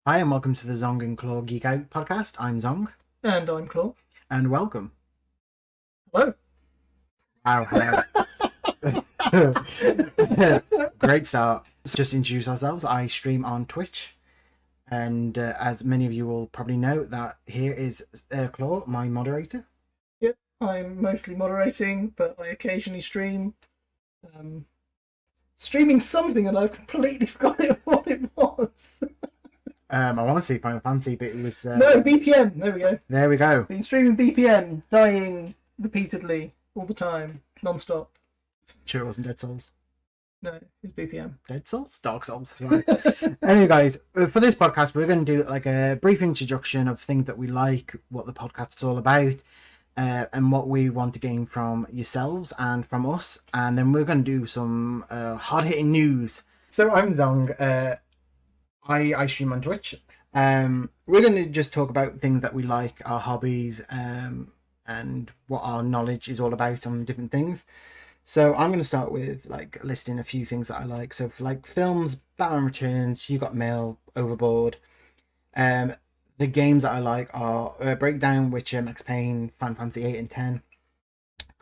Hi, and welcome to the Xiong Klaw Geek Out podcast. I'm Zong, And I'm Claw. and welcome. Hello. Wow, hello. Great start. So just introduce ourselves. I stream on Twitch, and as many of you will probably know, that here is Claw, my moderator. Yep, I'm mostly moderating, but I occasionally stream. Streaming something and I've completely forgotten what it was. I want to say Final Fantasy, but it was... No, BPM. There we go. There we go. Been streaming BPM, dying repeatedly, all the time, non-stop. Sure it wasn't Dead Souls. No, it's BPM. Dead Souls? Dark Souls. Sorry. Anyway, guys, for this podcast, we're going to do like a brief introduction of things that we like, what the podcast is all about, and what we want to gain from yourselves and from us. And then we're going to do some hard-hitting news. So I'm Zong. I stream on Twitch. We're going to just talk about things that we like, our hobbies, and what our knowledge is all about on different things. So I'm going to start with like listing a few things that I like. So for like films, Batman Returns, You Got Mail, Overboard. The games that I like are Breakdown, Witcher, Max Payne, Final Fantasy 8 and 10.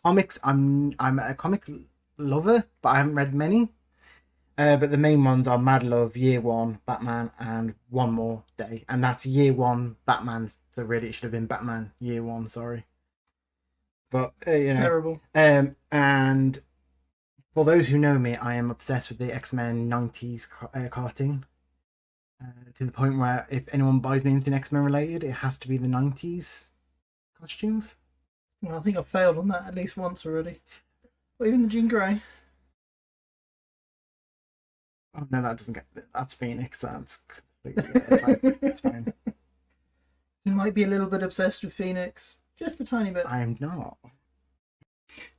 Comics, I'm a comic lover, but I haven't read many. But the main ones are Mad Love, Year One, Batman, and One More Day. And that's Year One, Batman. So really it should have been Batman Year One, sorry. But, Terrible. And for those who know me, I am obsessed with the X-Men 90s cartoon. To the point where if anyone buys me anything X-Men related, it has to be the 90s costumes. Well, I think I've failed on that at least once already. Or even the Jean Grey. Oh no, that doesn't get. That's Phoenix. That's it's fine. It's fine. You might be a little bit obsessed with Phoenix. Just a tiny bit. I am not.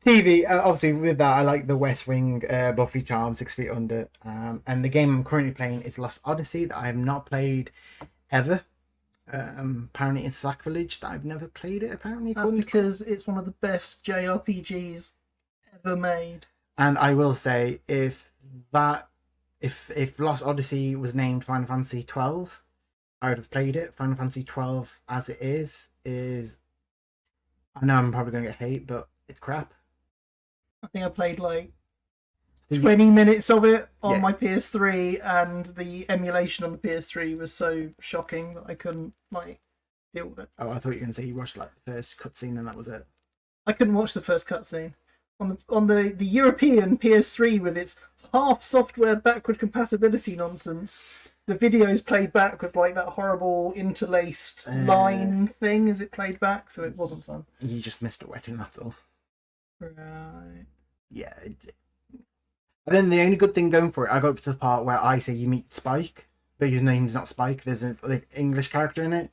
TV, obviously with that, I like The West Wing, Buffy Charms, 6 Feet Under, and the game I'm currently playing is Lost Odyssey that I have not played ever. Apparently it's sacrilege that I've never played it, apparently. That's because it's one of the best JRPGs ever made. And I will say, if Lost Odyssey was named Final Fantasy 12, I would have played it. Final Fantasy 12 as it is, I know I'm probably going to get hate, but it's crap. I think I played like 20 minutes of it on my PS3, and the emulation on the PS3 was so shocking that I couldn't like deal with it. Oh, I thought you were going to say you watched like the first cutscene and that was it. I couldn't watch the first cutscene. On the European PS3 with its half software backward compatibility nonsense, the videos played back with like that horrible interlaced line thing as it played back, so it wasn't fun. You just missed a wedding, that's all. Right. Yeah. And then the only good thing going for it, I got up to the part where I say you meet Spike, but his name's not Spike. There's an English character in it,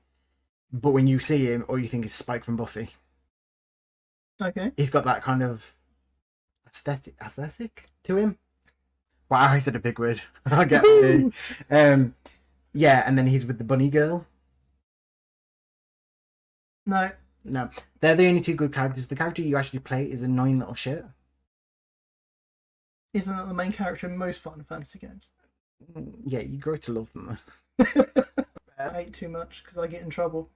but when you see him, all you think is Spike from Buffy. Okay. He's got that kind of aesthetic to him. Wow, I said a big word. I get it. Yeah, and then he's with the bunny girl. No, they're the only two good characters. The character you actually play is annoying little shit. Isn't that the main character in most Final Fantasy games? Yeah, you grow to love them. I ate too much because I get in trouble.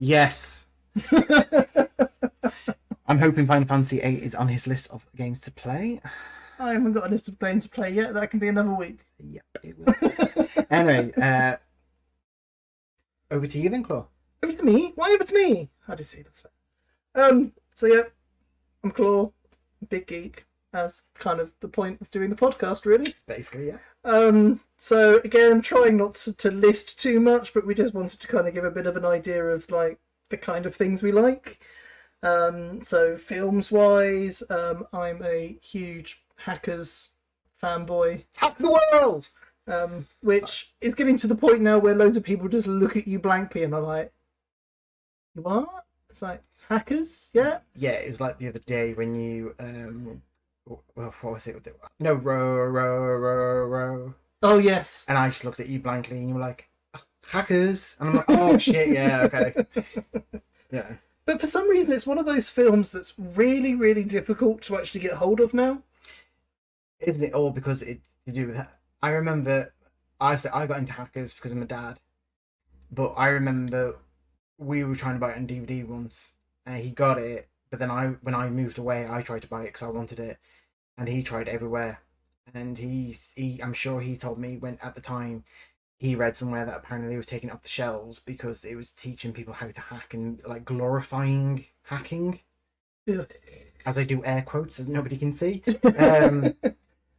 Yes. I'm hoping Final Fantasy 8 is on his list of games to play. I haven't got a list of games to play yet. That can be another week. Yep, it will. Anyway, over to you then, Claw. Over to me? Why over to me? I just see that's fair. So yeah, I'm Claw, big geek, as kind of the point of doing the podcast, really. Basically, yeah. So again, trying not to list too much, but we just wanted to kind of give a bit of an idea of like the kind of things we like. So films wise, I'm a huge Hackers fanboy. Hack the world! Which is getting to the point now where loads of people just look at you blankly and are like, what? It's like, hackers? Yeah? Yeah, it was like the other day when you, what was it? No, row. Oh, yes. And I just looked at you blankly and you were like, hackers? And I'm like, oh shit, yeah, okay. Yeah. But for some reason, it's one of those films that's really, really difficult to actually get hold of now. Isn't it all because it's to do with that? I remember I got into Hackers because of my dad. But I remember we were trying to buy it on DVD once, and he got it. But then when I moved away, I tried to buy it because I wanted it, and he tried everywhere. And I'm sure he told me when at the time he read somewhere that apparently they were taking it off the shelves because it was teaching people how to hack and like glorifying hacking. Yeah. As I do air quotes, as nobody can see.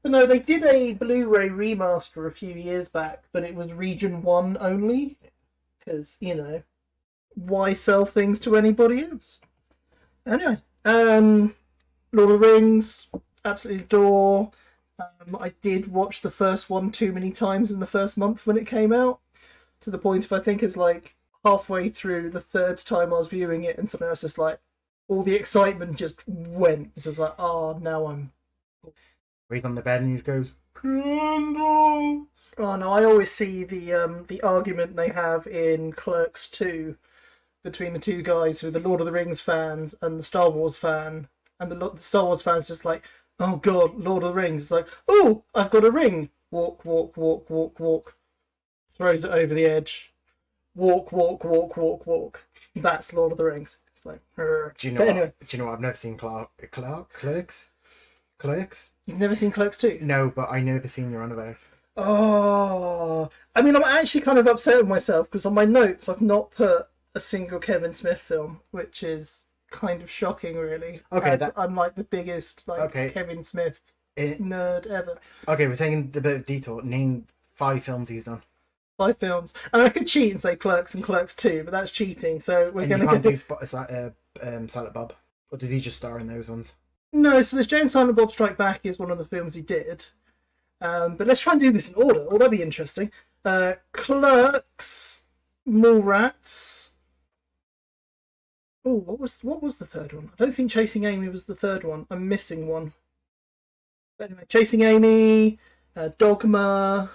No, they did a Blu-ray remaster a few years back, but it was Region 1 only. Because, why sell things to anybody else? Anyway, Lord of the Rings, absolutely adore. I did watch the first one too many times in the first month when it came out, to the point of I think it's like halfway through the third time I was viewing it, and something else just like all the excitement just went. It's just like, oh, now I'm. He's on the bed and he goes, "Candles." Oh no, I always see the argument they have in Clerks 2 between the two guys who are the Lord of the Rings fans and the Star Wars fan, and the Star Wars fan's just like, oh god, Lord of the Rings. It's like, oh, I've got a ring. Walk, walk, walk, walk, walk. Throws it over the edge. Walk, walk, walk, walk, walk. That's Lord of the Rings. It's like, do you know? Anyway. Do you know what? I've never seen Clerks. Clerks? You've never seen Clerks 2? No, but I know the scene you're on about. Oh, I mean, I'm actually kind of upset with myself because on my notes I've not put a single Kevin Smith film, which is kind of shocking, really. Okay, I'm like the biggest Kevin Smith nerd ever. Okay, we're taking a bit of detour. Name 5 films he's done. 5 films, and I could cheat and say Clerks and Clerks 2, but that's cheating. So we're going to do Silent Bob, or did he just star in those ones? No, so there's Jay and Silent Bob Strike Back is one of the films he did. But let's try and do this in order. Oh, that'd be interesting. Clerks, Mallrats. Oh, what was the third one? I don't think Chasing Amy was the third one. I'm missing one. But anyway, Chasing Amy, Dogma.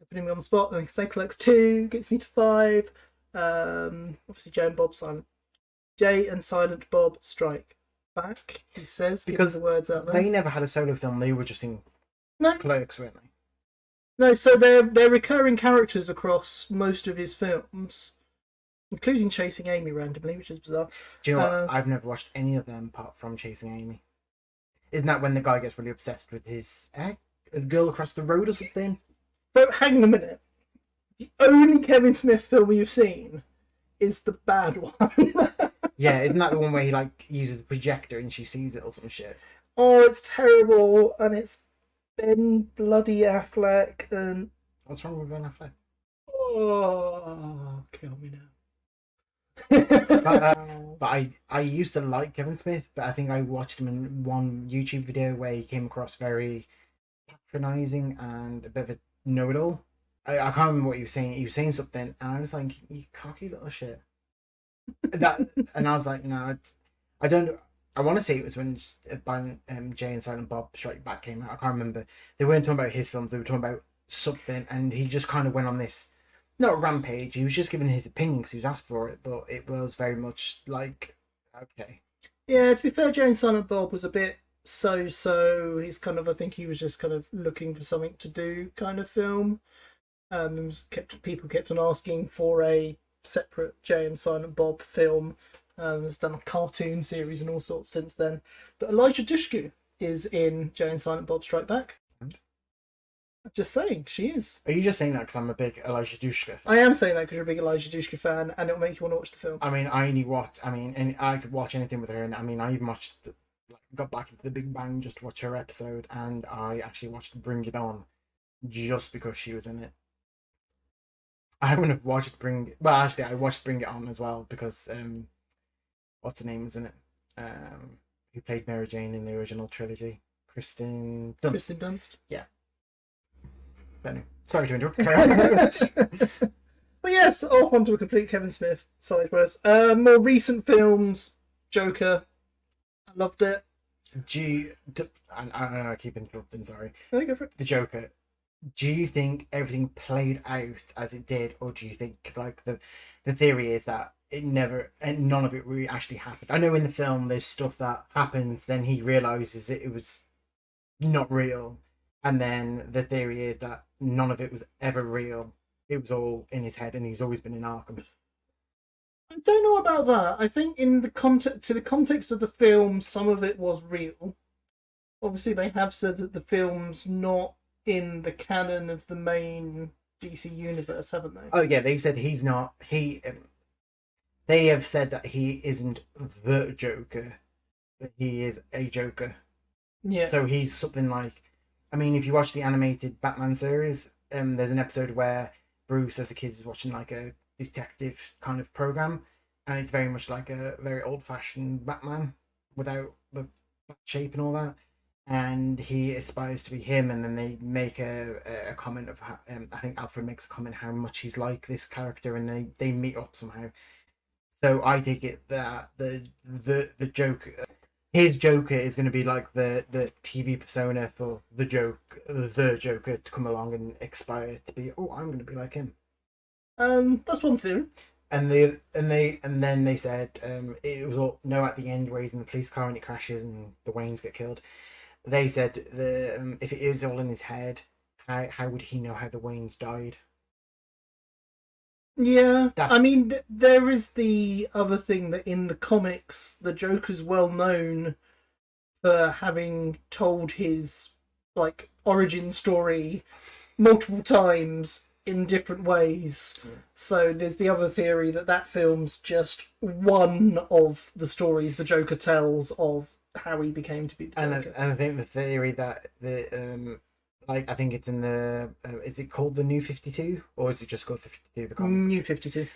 Putting me on the spot. I think say Clerks 2 gets me to 5. Obviously Jay and Silent Bob Strike Back. He says because the words out there. They never had a solo film. They were just in Clerks, weren't they? No, so they're recurring characters across most of his films, including Chasing Amy randomly, which is bizarre. Do you know what? I've never watched any of them apart from Chasing Amy. Isn't that when the guy gets really obsessed with his girl across the road or something? But hang on a minute. The only Kevin Smith film you've seen is the bad one. Yeah, isn't that the one where he uses the projector and she sees it or some shit? Oh, it's terrible, and it's Ben Bloody Affleck and. What's wrong with Ben Affleck? Oh, kill me now. But I used to like Kevin Smith, but I think I watched him in one YouTube video where he came across very patronizing and a bit of a know-it-all. I can't remember what he was saying. He was saying something, and I was like, "You cocky little shit." And I was like, "No, I don't." I want to say it was when Jay and Silent Bob Strike Back came out. I can't remember. They weren't talking about his films. They were talking about something, and he just kind of went on this, not a rampage. He was just giving his opinion because he was asked for it, but it was very much like, okay. Yeah, to be fair, Jay and Silent Bob was a bit so. He's kind of, I think he was just kind of looking for something to do kind of film. People kept on asking for a separate Jay and Silent Bob film. Has done a cartoon series and all sorts since then. But Elijah Dushku is in Jay and Silent Bob Strike Back. Just saying, she is. Are you just saying that because I'm a big Elijah Dushku fan? I am saying that because you're a big Elijah Dushku fan, and it'll make you want to watch the film. I mean, I could watch anything with her, and I mean, I even watched, got back into The Big Bang just to watch her episode, and I actually watched Bring It On just because she was in it. I wouldn't have watched I watched Bring It On as well because what's her name is in it? Who played Mary Jane in the original trilogy? Kristen Dunst. Kristen Dunst. Yeah. But anyway, sorry to interrupt. But yes, off onto a complete Kevin Smith sideways. More recent films, Joker. I loved it. I keep interrupting, sorry. No, go for it. The Joker. Do you think everything played out as it did, or do you think the theory is that none of it really actually happened? I know in the film there's stuff that happens, then he realizes it was not real, and then the theory is that none of it was ever real, it was all in his head, and he's always been in Arkham. I don't know about that. I think in the context of the film, some of it was real. Obviously, they have said that the film's not in the canon of the main DC universe, haven't they? Oh yeah, they said he's not. They have said that he isn't the Joker, but he is a Joker. Yeah. So he's something like, I mean, if you watch the animated Batman series, there's an episode where Bruce, as a kid, is watching like a detective kind of program, and it's very much like a very old-fashioned Batman without the shape and all that. And he aspires to be him, and then they make a comment of how, I think Alfred makes a comment how much he's like this character, and they meet up somehow. So I take it that the Joker, his Joker is going to be like the TV persona for the Joker to come along and aspire to be. Oh, I'm going to be like him. That's one theory. And then they said it was all no at the end where he's in the police car and it crashes and the Waynes get killed. They said if it is all in his head, how would he know how the Waynes died? Yeah, I mean, there is the other thing that in the comics, the Joker's well known for having told his like origin story multiple times in different ways. Yeah. So there's the other theory that that film's just one of the stories the Joker tells of how he became to be the Joker. And I think the theory that the like I think it's in the is it called the New 52 or is it just called 52 the comic? New 52.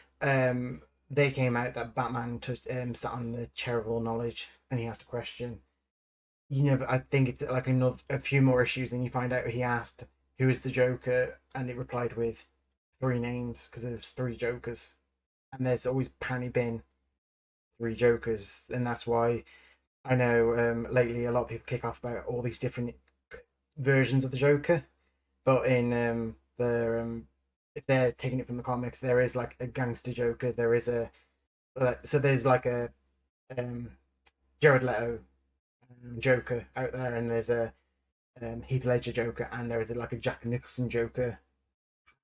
They came out that Batman sat on the chair of all knowledge and he asked a question. You know, I think it's like a few more issues and you find out he asked who is the Joker and it replied with 3 names because there's 3 Jokers and there's always apparently been 3 Jokers and that's why I know lately a lot of people kick off about all these different versions of the Joker, but in if they're taking it from the comics, there is like a gangster Joker. There is so there's like a Jared Leto Joker out there, and there's a Heath Ledger Joker, and there is like a Jack Nicholson Joker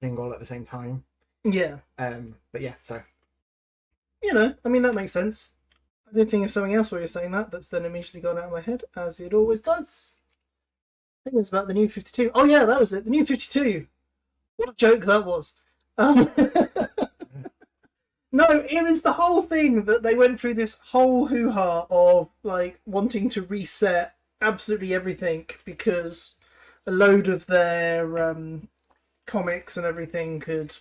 thing all at the same time. Yeah. But yeah, so you know, I mean that makes sense. I did think of something else while you're saying that. That's then immediately gone out of my head, as it always does. I think it was about the New 52. Oh yeah, that was it. The New 52. What a joke that was. No, it was the whole thing that they went through this whole hoo-ha of like wanting to reset absolutely everything because a load of their comics and everything could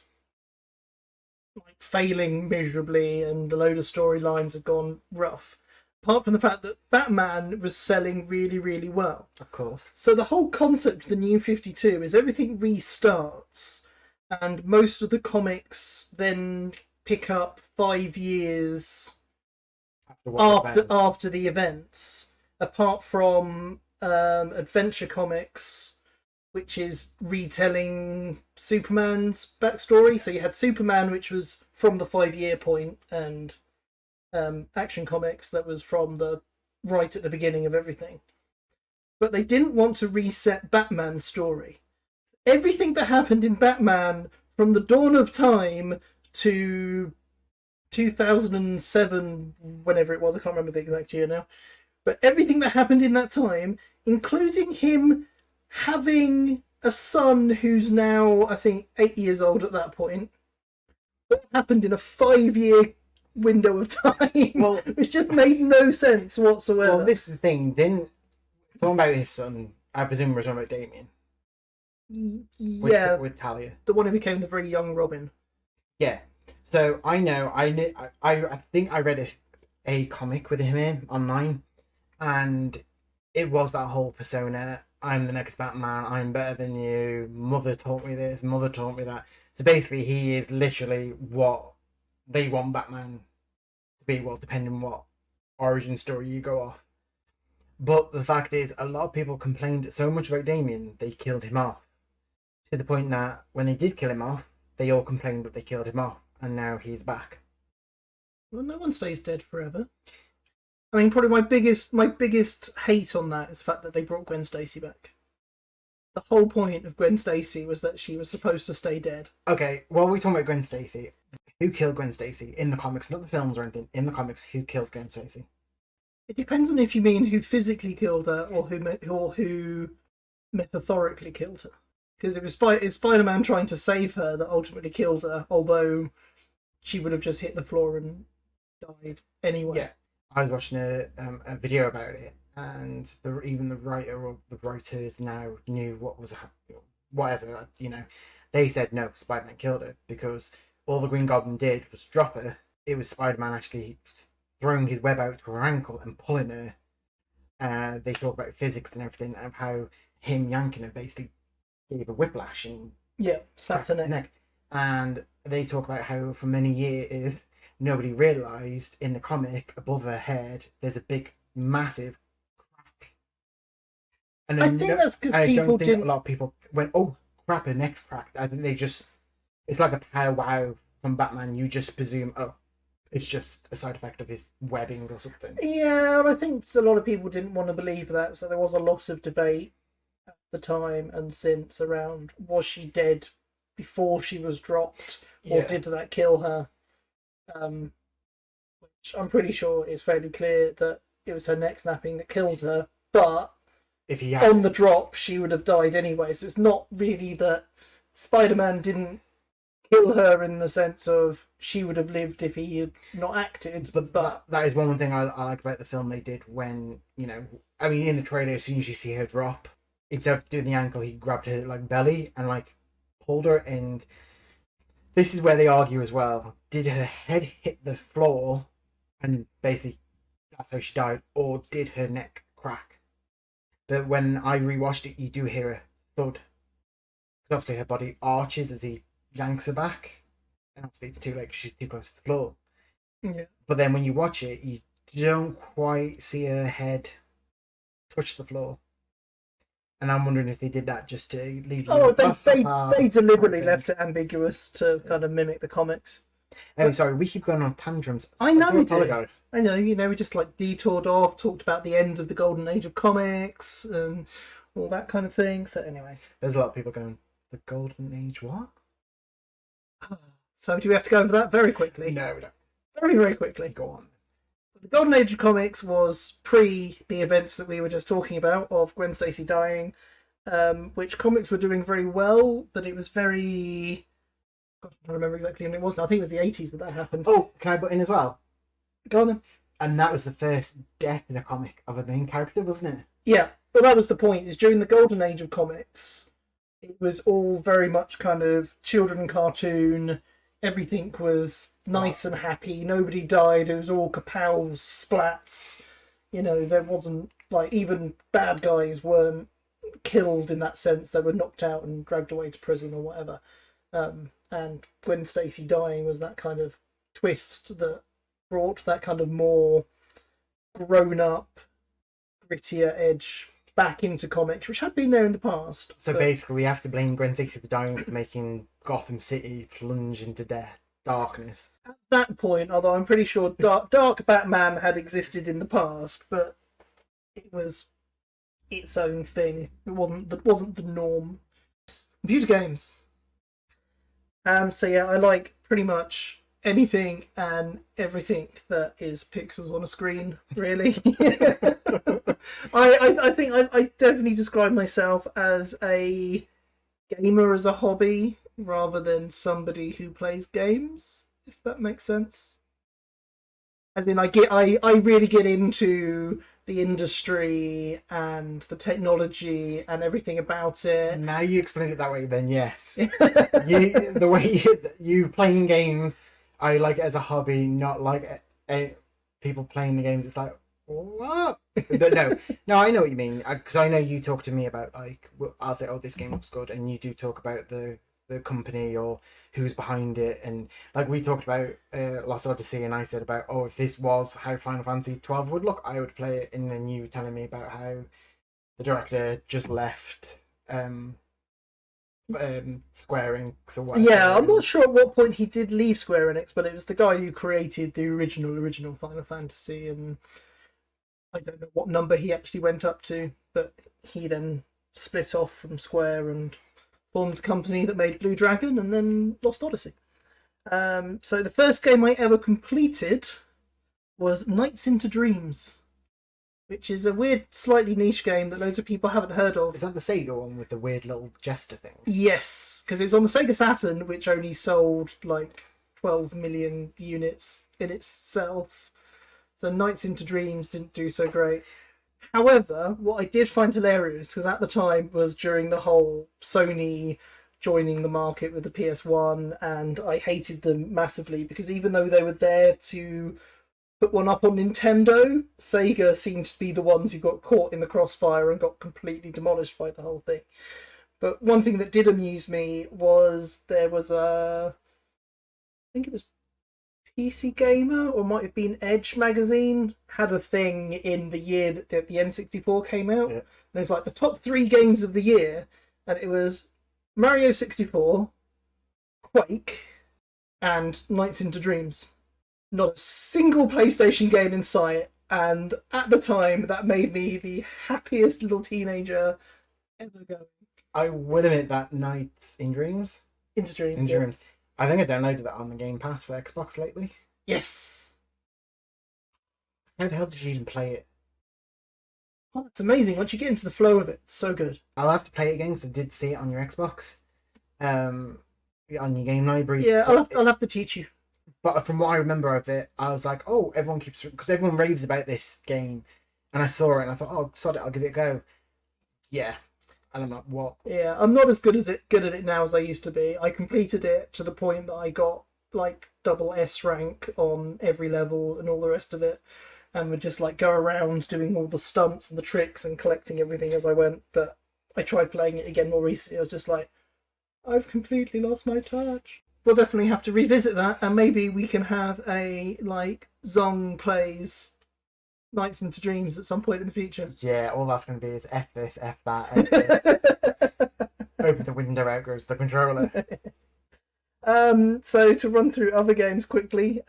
like failing miserably and a load of storylines had gone rough. Apart from the fact that Batman was selling really, really well. of course. So the whole concept of the New 52 is everything restarts and most of the comics then pick up 5 years after the events, apart from Adventure Comics, which is retelling Superman's backstory. So you had Superman, which was from the 5-year point, and Action Comics that was from the right at the beginning of everything. But they didn't want to reset Batman's story. Everything that happened in Batman from the dawn of time to 2007, whenever it was, I can't remember the exact year now, but everything that happened in that time, including him having a son who's now, I think, 8 years old at that point, all happened in a 5-year window of time. Well, it's just made no sense whatsoever. Well, this thing didn't talking about his son. I presume we're talking about Damien. Yeah, with Talia, the one who became the very young Robin. Yeah. So I know I think I read a comic with him in online, and it was that whole persona. I'm the next Batman. I'm better than you. Mother taught me this. Mother taught me that. So basically, he is literally what they want Batman to be. Well, depending on what origin story you go off. But the fact is, a lot of people complained so much about Damien, they killed him off. To the point that when they did kill him off, they all complained that they killed him off, and now he's back. Well, no one stays dead forever. I mean, probably my biggest hate on that is the fact that they brought Gwen Stacy back. The whole point of Gwen Stacy was that she was supposed to stay dead. Okay, well, we're talking about Gwen Stacy. Who killed Gwen Stacy in the comics? Not the films or anything. In the comics, who killed Gwen Stacy? It depends on if you mean who physically killed her or who metaphorically killed her. Because it was Spider-Man trying to save her that ultimately killed her, although she would have just hit the floor and died anyway. Yeah, I was watching a video about it, and even the writer or the writers now knew what was whatever, they said no, Spider-Man killed her, because all the Green Goblin did was drop her. It was Spider-Man actually throwing his web out to her ankle and pulling her. They talk about physics and everything, of how him yanking her basically gave her whiplash and snapped her neck. And they talk about how for many years nobody realised in the comic above her head there's a big massive crack. And I think that's because people didn't. A lot of people went, "Oh crap, her neck's cracked." I think it's like a powwow from Batman. You just presume, oh, it's just a side effect of his webbing or something. Yeah, I think a lot of people didn't want to believe that, so there was a lot of debate at the time and since around, was she dead before she was dropped, or did that kill her? Which I'm pretty sure is fairly clear that it was her neck snapping that killed her, but on the drop she would have died anyway, so it's not really that Spider-Man didn't kill her in the sense of she would have lived if he had not acted. But that is one thing I like about the film they did when, I mean, in the trailer, as soon as you see her drop, instead of doing the ankle, he grabbed her like belly and like pulled her. And this is where they argue as well. Did her head hit the floor and basically that's how she died, or did her neck crack? But when I rewatched it, you do hear a thud. Because obviously her body arches as he yanks her back, and obviously it's too late because she's too close to the floor. Yeah. But then when you watch it, you don't quite see her head touch the floor, and I'm wondering if they did that just to leave. They deliberately left it ambiguous to kind of mimic the comics. Anyway, sorry, we keep going on tantrums. I know we do. Apologise. I know, we just like detoured off, talked about the end of the golden age of comics and all that kind of thing. So anyway, there's a lot of people going, the golden age what? So do we have to go over that very quickly? No, we don't. Very, very quickly. Go on. The golden age of comics was pre the events that we were just talking about of Gwen Stacy dying, which comics were doing very well, but it was very... I don't remember exactly when it was now. I think it was the 80s that happened. Oh, can I butt in as well? Go on then. And that was the first death in a comic of a main character, wasn't it? Yeah. Well, that was the point, is during the golden age of comics, it was all very much kind of children cartoon. Everything was nice and happy. Nobody died. It was all kapows, splats. There wasn't, like, even bad guys weren't killed in that sense. They were knocked out and dragged away to prison or whatever. And Gwen Stacy dying was that kind of twist that brought that kind of more grown-up, grittier edge back into comics, which had been there in the past. So basically, we have to blame Gwen Stacy for dying for making Gotham City plunge into darkness. At that point, although I'm pretty sure Dark Batman had existed in the past, but it was its own thing. It wasn't the norm. Computer games. So yeah, I like pretty much anything and everything that is pixels on a screen, really. I think I definitely describe myself as a gamer as a hobby rather than somebody who plays games, if that makes sense. As in, I really get into the industry and the technology and everything about it. Now you explain it that way, then yes. The way you playing games, I like it as a hobby, not like people playing the games. It's like, what? But no, I know what you mean, because I know you talk to me about, like, I'll say, oh, this game looks good, and you do talk about the company or who's behind it, and like we talked about Lost Odyssey, and I said about, oh, if this was how Final Fantasy 12 would look, I would play it. And then you telling me about how the director just left Square Enix or whatever. Yeah, I'm not sure at what point he did leave Square Enix, but it was the guy who created the original Final Fantasy, and I don't know what number he actually went up to, but he then split off from Square and formed the company that made Blue Dragon and then Lost Odyssey. So the first game I ever completed was Nights into Dreams, which is a weird, slightly niche game that loads of people haven't heard of. Is that the Sega one with the weird little jester thing? Yes, because it was on the Sega Saturn, which only sold like 12 million units in itself. So Nights into Dreams didn't do so great. However, what I did find hilarious, because at the time was during the whole Sony joining the market with the PS1, and I hated them massively because even though they were there to put one up on Nintendo, Sega seemed to be the ones who got caught in the crossfire and got completely demolished by the whole thing. But one thing that did amuse me was there was I think it was PC Gamer, or might have been Edge magazine, had a thing in the year that the N64 came out. Yeah. And it was like the top 3 games of the year, and it was Mario 64, Quake, and Nights into Dreams. Not a single PlayStation game in sight, and at the time that made me the happiest little teenager ever going. I will admit that Nights in Dreams. Into Dreams. In yeah. Dreams. I think I downloaded that on the Game Pass for Xbox lately. Yes. How the hell did you even play it? Oh, it's amazing. Once you get into the flow of it, it's so good. I'll have to play it again because I did see it on your Xbox. On your game library. Yeah, I'll have to teach you. But from what I remember of it, I was like, oh, because everyone raves about this game. And I saw it and I thought, oh, sod it, I'll give it a go. Yeah. And I'm like, what? Yeah, I'm not as good at it now as I used to be. I completed it to the point that I got like double S rank on every level and all the rest of it, and would just like go around doing all the stunts and the tricks and collecting everything as I went. But I tried playing it again more recently. I was just like, I've completely lost my touch. We'll definitely have to revisit that, and maybe we can have a like Zong plays Nights into Dreams at some point in the future. Yeah, all that's going to be is F this, F that, F this. Open the window, out goes the controller. So to run through other games quickly,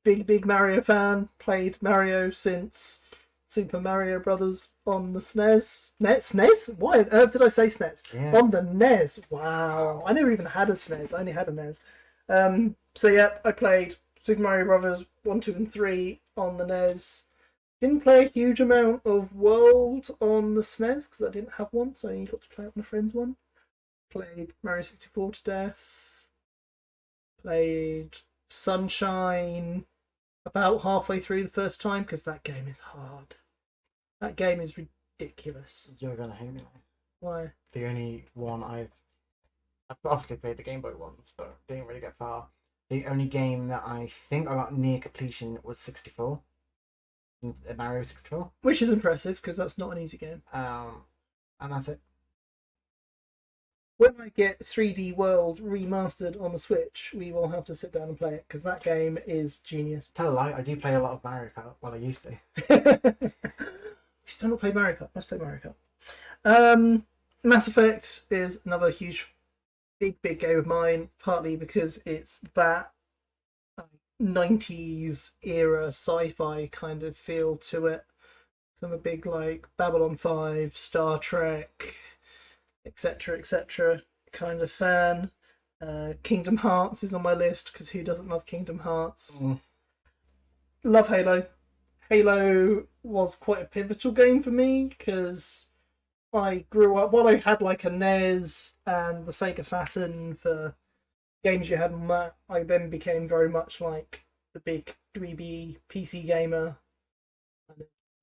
big Mario fan. Played Mario since Super Mario Brothers on the SNES. SNES? Why on earth did I say SNES? Yeah. On the NES. Wow. I never even had a SNES. I only had a NES. So yeah, I played Super Mario Brothers 1, 2, and 3 on the NES. Didn't play a huge amount of World on the SNES because I didn't have one, so I only got to play it on a friend's one. Played Mario 64 to death. Played Sunshine about halfway through the first time because that game is hard. That game is ridiculous. You're going to hate me now. Why? The only one I've obviously played the Game Boy once, but didn't really get far. The only game that I think I got near completion was 64. Mario 64. Which is impressive because that's not an easy game. And that's it. When I get 3D World remastered on the Switch, we will have to sit down and play it because that game is genius. Tell a lie, I do play a lot of Mario Kart. Well, I used to. We still not played Mario Kart. Let's play Mario Kart. Mass Effect is another huge, big game of mine, partly because it's that 90s era sci-fi kind of feel to it. So I'm a big like Babylon 5, Star Trek, etc. kind of fan. Kingdom Hearts is on my list because who doesn't love Kingdom Hearts? Love Halo. Halo was quite a pivotal game for me because I grew up, while I had like a NES and the Sega Saturn for games you had on that, I then became very much like the big dweeby PC gamer.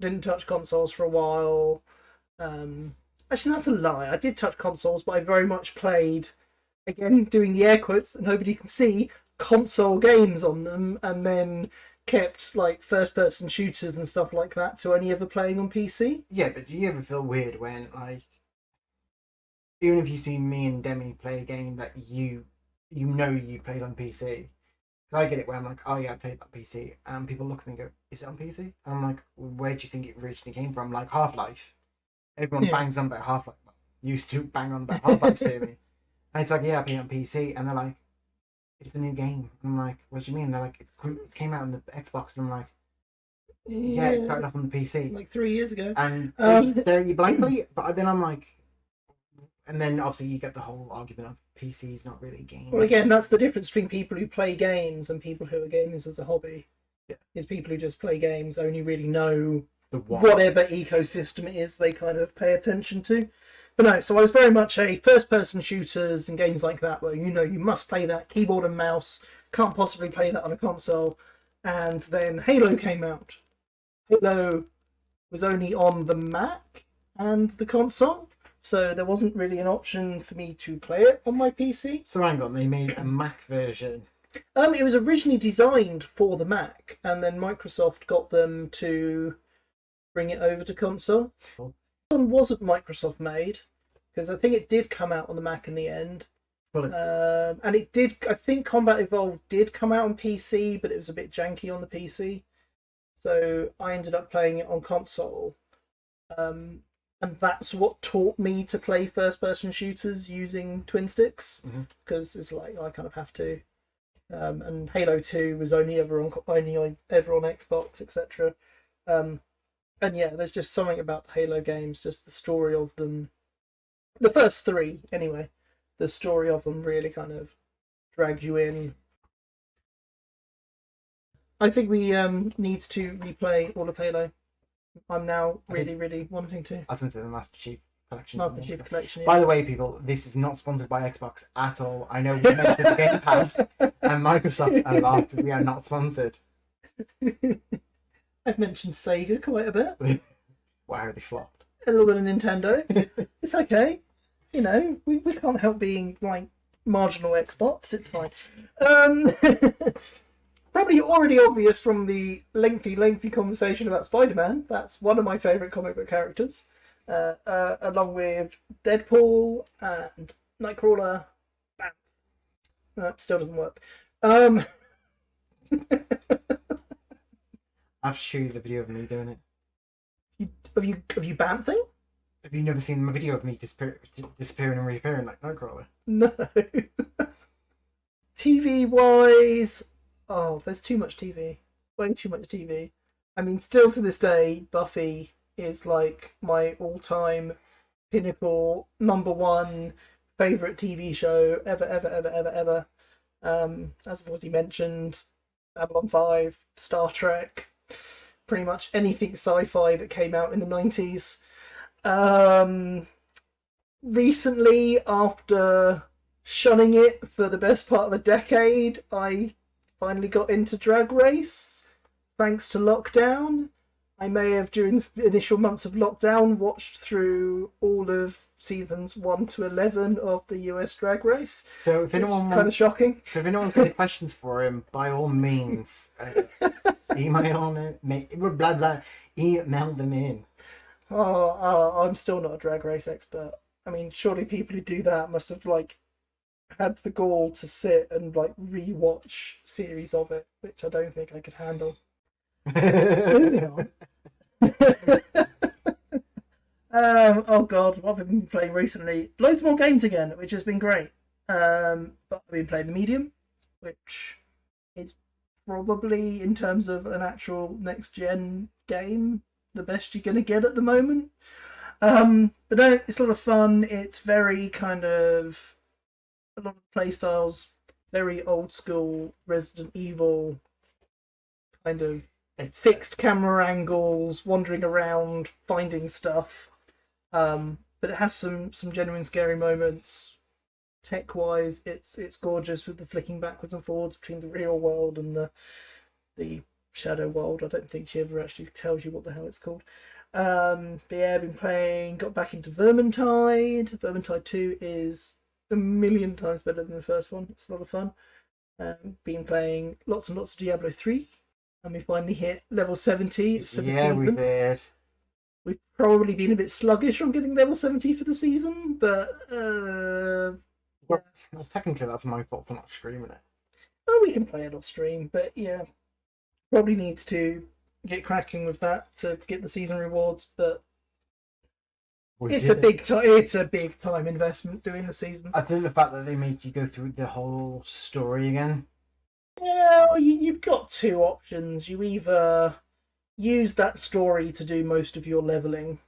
Didn't touch consoles for a while. Actually, that's a lie. I did touch consoles, but I very much played, again, doing the air quotes that nobody can see, console games on them, and then kept like first-person shooters and stuff like that to only ever playing on PC. Yeah, but do you ever feel weird when, like, even if you see me and Demi play a game that you know you've played on PC, because I get it where I'm like, oh yeah, I played on PC, and people look at me and go, is it on PC? And I'm like, where do you think it originally came from? Like Half-Life. Everyone bangs on about Half-Life. Used to bang on about Half-Life to me. And it's like, yeah, I play it on PC, and they're like, it's a new game. And I'm like, what do you mean? They're like, it came out on the Xbox, and I'm like, Yeah, it started off on the PC. like 3 years ago. And there you blankly, but then I'm like, and then obviously you get the whole argument of PC's not really a game. Well, again, that's the difference between people who play games and people who are gamers as a hobby. Yeah. Is people who just play games only really know The whatever ecosystem it is they kind of pay attention to. But no, so I was very much a first-person shooters and games like that where, you know, you must play that keyboard and mouse, can't possibly play that on a console. And then Halo came out. Halo was only on the Mac and the console, so there wasn't really an option for me to play it on my PC. So hang on, they made a Mac version. It was originally designed for the Mac, and then Microsoft got them to bring it over to console. Cool. This one wasn't Microsoft made, because I think it did come out on the Mac in the end. And it did, I think Combat Evolved did come out on PC, but it was a bit janky on the PC. So I ended up playing it on console. And that's what taught me to play first-person shooters using twin sticks, because it's like I kind of have to. And Halo 2 was only ever on Xbox, etc. And yeah, there's just something about the Halo games, just the story of them. The first three, anyway. The story of them really kind of dragged you in. I think we need to replay all of Halo. I'm now really wanting to. I was going to say the Master Chief Collection. Master Chief Collection, yeah. By the way, people, this is not sponsored by Xbox at all. I know we mentioned the Game Pass and Microsoft a lot. We are not sponsored. I've mentioned Sega quite a bit. Why are they flopped? A little bit of Nintendo. It's okay. You know, we can't help being like marginal Xbox. It's fine. Probably already obvious from the lengthy conversation about Spider-Man. That's one of my favourite comic book characters, along with Deadpool and Nightcrawler. Bam. No, still doesn't work. I'll show you the video of me doing it. Have you Banthing? Have you never seen my video of me disappearing and reappearing like Nightcrawler? No. TV wise, there's too much TV. Way too much TV. I mean, still to this day, Buffy is like my all-time pinnacle, #1 favourite TV show ever. As I've already mentioned, Babylon 5, Star Trek, pretty much anything sci-fi that came out in the 90s. Recently, after shunning it for the best part of a decade, I finally got into Drag Race, thanks to lockdown. I may have, during the initial months of lockdown, watched through all of seasons 1 to 11 of the US Drag Race. So if anyone kind of shocking. So if anyone's got any questions for him, by all means, email them in. I'm still not a Drag Race expert. I mean, surely people who do that must have like had the gall to sit and like rewatch series of it, which I don't think I could handle. Moving on. Oh god, what have I been playing recently? Loads more games again, which has been great. But I've been playing The Medium, which is probably, in terms of an actual next-gen game, the best you're going to get at the moment. But no, it's a lot of fun. It's very kind of, a lot of the playstyles, very old school Resident Evil, kind of fixed camera angles, wandering around, finding stuff. But it has some genuine scary moments. Tech-wise, it's gorgeous with the flicking backwards and forwards between the real world and the shadow world. I don't think she ever actually tells you what the hell it's called. But yeah, I've been playing, got back into Vermintide. Vermintide 2 is a million times better than the first one. It's a lot of fun. Been playing lots and lots of Diablo 3. And we finally hit level 70 for the season. We did. We've probably been a bit sluggish on getting level 70 for the season, but well, technically that's my fault for not streaming it. Well, we can play it off stream, but yeah, probably needs to get cracking with that to get the season rewards. But it's a big time investment doing the season. I think the fact that they make you go through the whole story again. Yeah, well, you've got two options. You either use that story to do most of your leveling,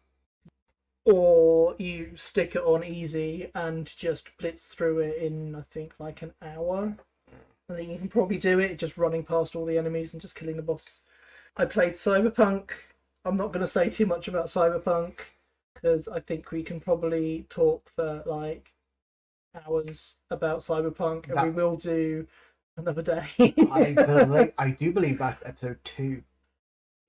or you stick it on easy and just blitz through it in, I think, like an hour. I think you can probably do it just running past all the enemies and just killing the bosses. I played Cyberpunk. I'm not going to say too much about Cyberpunk because I think we can probably talk for like hours about Cyberpunk, and we will do another day. I do believe that's episode 2.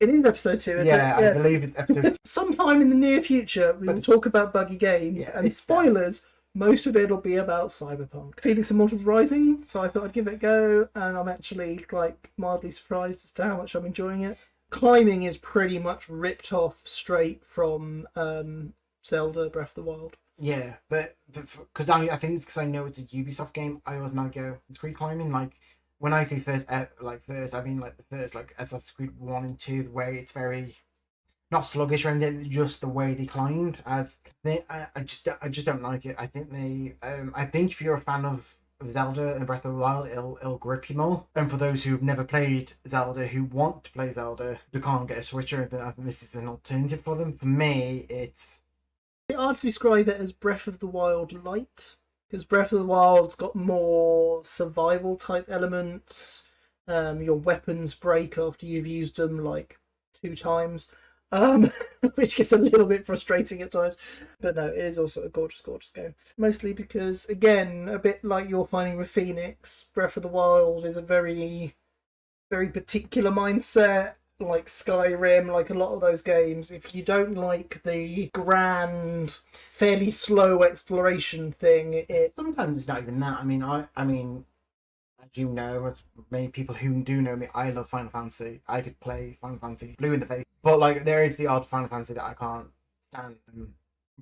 It is episode 2, isn't it? I believe it's episode 2. Sometime in the near future, we will talk about buggy games, and spoilers, most of it will be about Cyberpunk. Phoenix Immortals Rising, so I thought I'd give it a go, and I'm actually like mildly surprised as to how much I'm enjoying it. Climbing is pretty much ripped off straight from Zelda Breath of the Wild. Yeah, but because I think it's because I know it's a Ubisoft game, I automatically go, it's free climbing. Like, when I say first, I mean like the first, like Assassin's Creed 1 and 2, the way it's very not sluggish or anything, just the way they climbed. I just don't like it. I think I think if you're a fan of Zelda and Breath of the Wild, it'll grip you more. And for those who've never played Zelda, who want to play Zelda, who can't get a Switcher, then I think this is an alternative for them. For me, it's hard to describe it as Breath of the Wild light, because Breath of the Wild's got more survival type elements. Your weapons break after you've used them like 2 times, which gets a little bit frustrating at times. But no, it is also a gorgeous, gorgeous game. Mostly because, again, a bit like you're finding with Phoenix, Breath of the Wild is a very, very particular mindset. Like Skyrim, like a lot of those games, if you don't like the grand, fairly slow exploration thing, sometimes it's not even that. I mean, as you know, as many people who do know me, I love Final Fantasy. I could play Final Fantasy blue in the face, but like there is the odd Final Fantasy that I can't stand.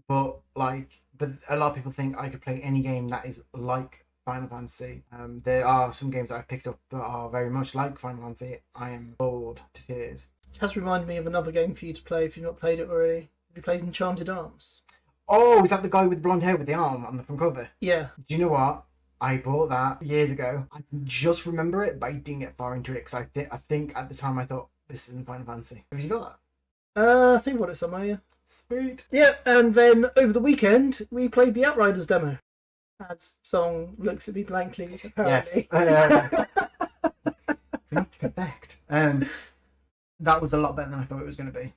But a lot of people think I could play any game that is like Final Fantasy. There are some games that I've picked up that are very much like Final Fantasy. I am bored to tears. It has reminded me of another game for you to play if you've not played it already. Have you played Enchanted Arms? Oh, is that the guy with blonde hair with the arm on the front cover? Yeah. Do you know what? I bought that years ago. I can just remember it, but I didn't get far into it because I think at the time I thought this isn't Final Fantasy. Have you got that? I think I've got it somewhere, yeah. Sweet. Yeah, and then over the weekend we played the Outriders demo. As Song looks at me blankly, apparently. Yes. Not correct. That was a lot better than I thought it was going to be.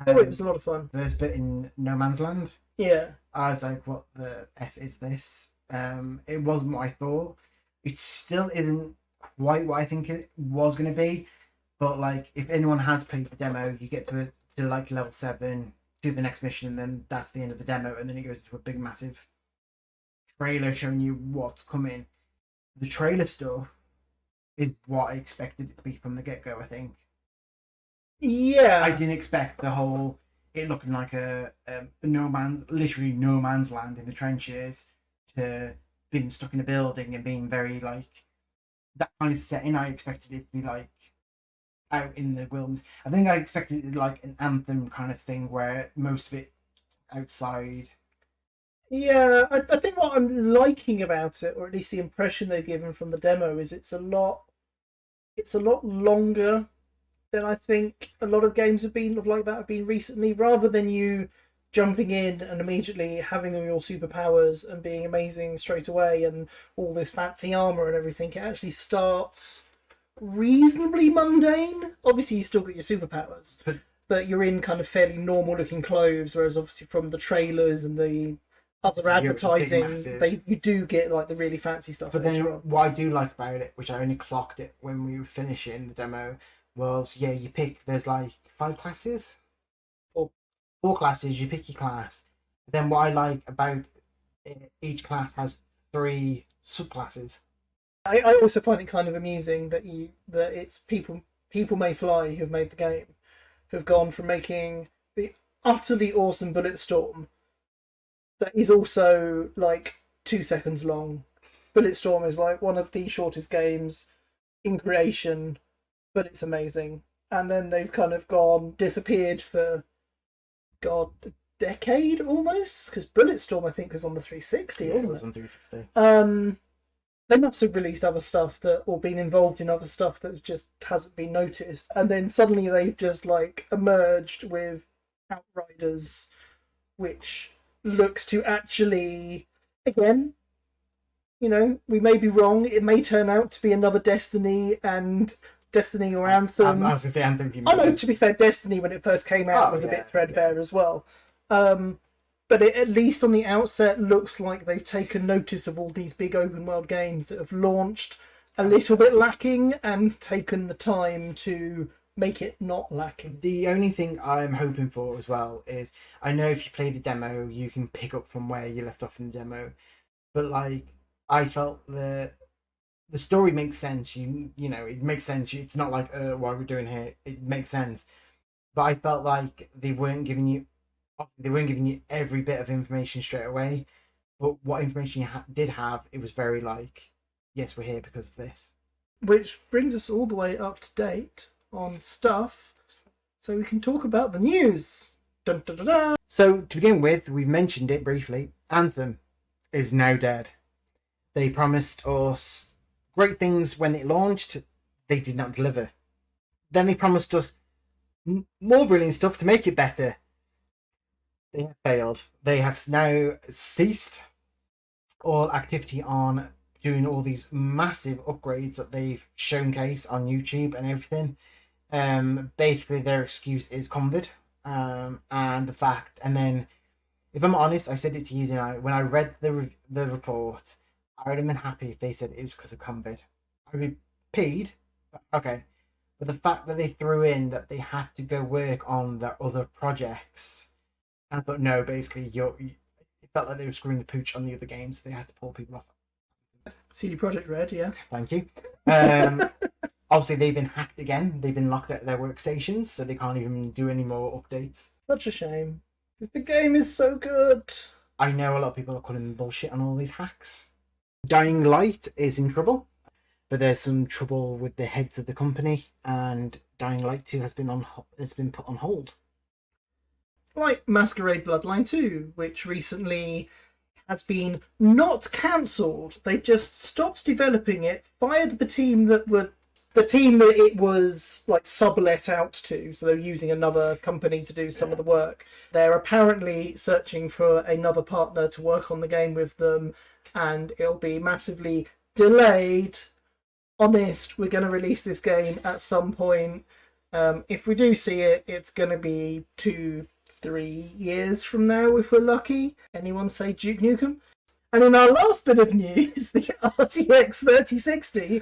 It was a lot of fun. There's a bit in No Man's Land. Yeah. I was like, what the F is this? It wasn't what I thought. It still isn't quite what I think it was going to be. But like, if anyone has played the demo, you get to like level 7, do the next mission, and then that's the end of the demo, and then it goes into a big massive trailer showing you what's coming. The trailer stuff is what I expected it to be from the get-go, I think. Yeah. I didn't expect the whole it looking like literally no man's land in the trenches, to being stuck in a building and being very like that kind of setting. I expected it to be like out in the wilderness. I think I expected it like an Anthem kind of thing where most of it outside. Yeah, I think what I'm liking about it, or at least the impression they've given from the demo, is it's a lot longer than I think a lot of games have been recently. Rather than you jumping in and immediately having all your superpowers and being amazing straight away and all this fancy armor and everything, it actually starts reasonably mundane. Obviously, you still got your superpowers, but you're in kind of fairly normal looking clothes. Whereas obviously from the trailers and the other advertising, you do get like the really fancy stuff. But then what I do like about it, which I only clocked it when we were finishing the demo, was you pick, there's like 5 classes, 4 classes, you pick your class. Then what I like about it, each class has 3 subclasses. I also find it kind of amusing that it's people may fly who've made the game, who've gone from making the utterly awesome Bulletstorm that is also like 2 seconds long. Bulletstorm is like one of the shortest games in creation, but it's amazing. And then they've kind of disappeared for a decade almost, because Bulletstorm I think was on the 360, wasn't it? It was on 360. They must have released other stuff that, or been involved in other stuff that just hasn't been noticed, and then suddenly they've just like emerged with Outriders, which looks to actually, again, we may be wrong. It may turn out to be another Destiny or Anthem. I was going to say Anthem. Oh no, to be fair, Destiny when it first came out was a bit threadbare as well. But it, at least on the outset, looks like they've taken notice of all these big open world games that have launched a little bit lacking and taken the time to make it not lacking. The only thing I'm hoping for as well is, I know if you play the demo, you can pick up from where you left off in the demo, but like I felt the story makes sense. You know, it makes sense. It's not like what are we doing here? It makes sense, but I felt like they weren't giving you every bit of information straight away. But what information you did have, it was very like, yes, we're here because of this. Which brings us all the way up to date on stuff, so we can talk about the news. Dun, dun, dun, dun. So to begin with, we've mentioned it briefly. Anthem is now dead. They promised us great things when it launched. They did not deliver. Then they promised us more brilliant stuff to make it better. They have failed. They have now ceased all activity on doing all these massive upgrades that they've showcased on YouTube and everything. Basically their excuse is COVID, and the fact, and then if I'm honest, I said it to you tonight, when I read the report, I would have been happy if they said it was because of COVID. I'd be peed, okay, but the fact that they threw in that they had to go work on their other projects, I thought, no, basically it felt like they were screwing the pooch on the other games. They had to pull people off. CD Projekt Red, yeah. Thank you. Obviously, they've been hacked again. They've been locked out of their workstations, so they can't even do any more updates. Such a shame, because the game is so good. I know a lot of people are calling bullshit on all these hacks. Dying Light is in trouble, but there's some trouble with the heads of the company, and Dying Light 2 has been put on hold. Like Masquerade Bloodline 2, which recently has been not cancelled. They've just stopped developing it, fired the team that it was like sublet out to, so they're using another company to do some of the work. They're apparently searching for another partner to work on the game with them, and it'll be massively delayed. Honest, we're going to release this game at some point. If we do see it, it's going to be 2-3 years from now if we're lucky. Anyone say Duke Nukem? And in our last bit of news, the RTX 3060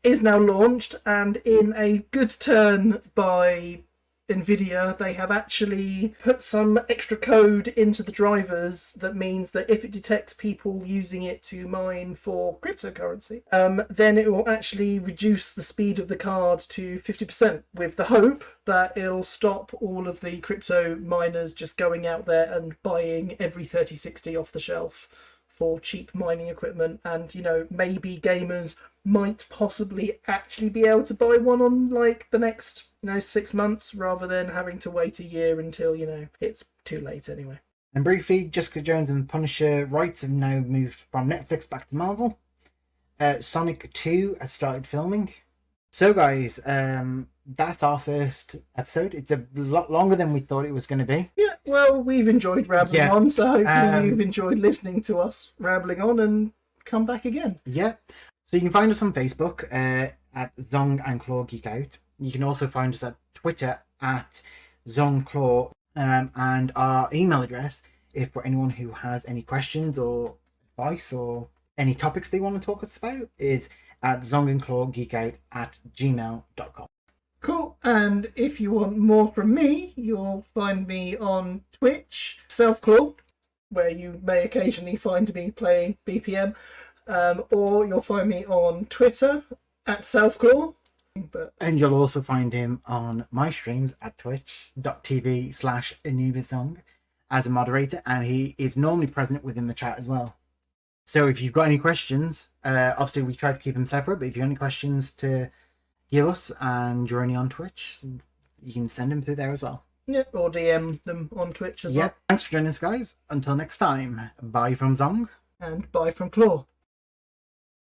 is now launched, and in a good turn by Nvidia, they have actually put some extra code into the drivers that means that if it detects people using it to mine for cryptocurrency, then it will actually reduce the speed of the card to 50%, with the hope that it'll stop all of the crypto miners just going out there and buying every 3060 off the shelf for cheap mining equipment, and maybe gamers might possibly actually be able to buy one on like the next 6 months rather than having to wait a year until it's too late anyway. And briefly, Jessica Jones and the Punisher rights have now moved from Netflix back to Marvel. Sonic 2 has started filming. So guys, that's our first episode. It's a lot longer than we thought it was going to be. Yeah, well, we've enjoyed rambling on, so hopefully you've enjoyed listening to us rambling on and come back again. Yeah. So you can find us on Facebook at Xiong Klaw Geek Out. You can also find us at Twitter at Xiong Klaw, and our email address, if for anyone who has any questions or advice or any topics they want to talk us about, is at xiongklawgeekout@gmail.com. Cool. And if you want more from me, you'll find me on Twitch, Selfclaw, where you may occasionally find me playing BPM, or you'll find me on Twitter at Selfclaw. And you'll also find him on my streams at twitch.tv/AnubisSong as a moderator, and he is normally present within the chat as well. So if you've got any questions, obviously we try to keep them separate, but if you have any questions to give us and you're only on Twitch, you can send them through there as well. Yeah, or DM them on Twitch as well. Thanks for joining us, guys. Until next time, bye from Xiong. And bye from Claw.